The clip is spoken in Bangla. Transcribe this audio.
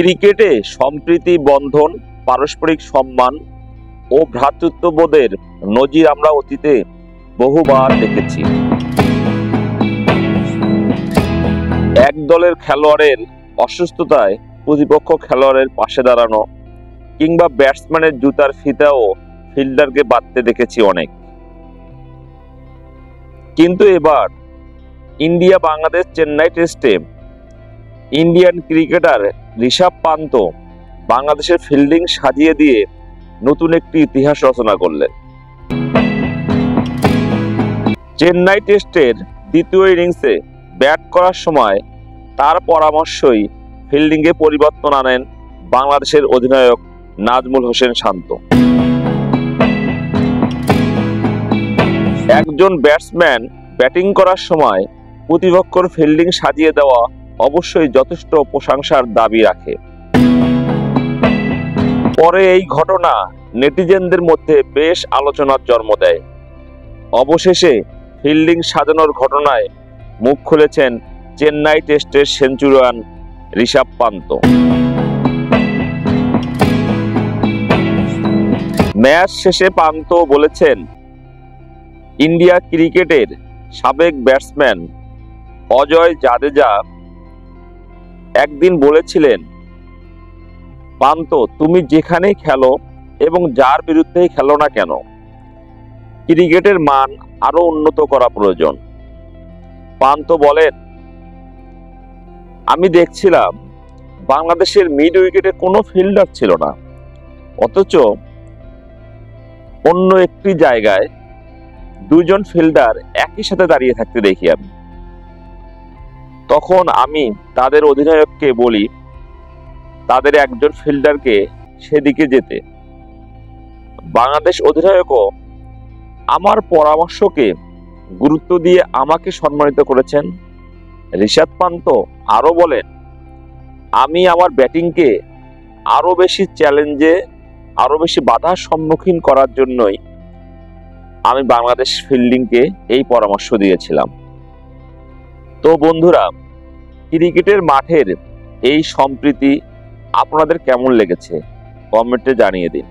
ক্রিকেটে সম্প্রীতি বন্ধন, পারস্পরিক সম্মান ও ভ্রাতৃত্ববোধের নজির আমরা অতীতে বহুবার দেখেছি। এক দলের খেলোয়াড়ের অসুস্থতায় প্রতিপক্ষ খেলোয়াড়ের পাশে দাঁড়ানো কিংবা ব্যাটসম্যানের জুতার ফিতাও ফিল্ডারকে বাঁধতে দেখেছি অনেক। কিন্তু এবার ইন্ডিয়া বাংলাদেশ চেন্নাই টেস্টে ইন্ডিয়ান ক্রিকেটার ঋষভ পান্ত বাংলাদেশের ফিল্ডিং সাজিয়ে দিয়ে নতুন একটি ইতিহাস রচনা করলেন। চেন্নাই টেস্টের দ্বিতীয় ইনিংসে ব্যাট করার সময় তার পরামর্শই ফিল্ডিংয়ে পরিবর্তন আনেন বাংলাদেশের অধিনায়ক নাজমুল হোসেন শান্ত। একজন ব্যাটসম্যান ব্যাটিং করার সময় প্রতিপক্ষের ফিল্ডিং সাজিয়ে দেওয়া অবশ্যই যথেষ্ট প্রশংসার দাবি রাখে। পরে এই ঘটনা নেটিজেনদের মধ্যে বেশ আলোচনার জন্ম দেয়। অবশেষে ফিল্ডিং সাজানোর ঘটনায় মুখ খুলেছেন চেন্নাই টেস্টের সেঞ্চুরিয়ান ঋষভ পান্ত। ম্যাচ শেষে পান্ত বলেছেন, ইন্ডিয়া ক্রিকেটের সাবেক ব্যাটসম্যান অজয় জাদেজা একদিন বলেছিলেন, পান্ত, তুমি যেখানেই খেলো এবং যার বিরুদ্ধেই খেলো না কেন, ক্রিকেটের মান আরো উন্নত করা প্রয়োজন। পান্ত বলেন, আমি দেখছিলাম বাংলাদেশের মিড উইকেটে কোনো ফিল্ডার ছিল না, অথচ অন্য একটি জায়গায় দুজন ফিল্ডার একই সাথে দাঁড়িয়ে থাকতে দেখি আমি। তখন আমি তাদের অধিনায়ককে বলি তাদের একজন ফিল্ডারকে সেদিকে যেতে। বাংলাদেশ অধিনায়কও আমার পরামর্শকে গুরুত্ব দিয়ে আমাকে সম্মানিত করেছেন। ঋষভ পান্ত আরো বলেন, আমি আমার ব্যাটিংকে আরো বেশি চ্যালেঞ্জে, আরো বেশি বাধার সম্মুখীন করার জন্যই আমি বাংলাদেশ ফিল্ডিংকে এই পরামর্শ দিয়েছিলাম। তো বন্ধুরা, ক্রিকেটের মাঠের এই সম্প্রীতি আপনাদের কেমন লেগেছে কমেন্টে জানিয়ে দিন।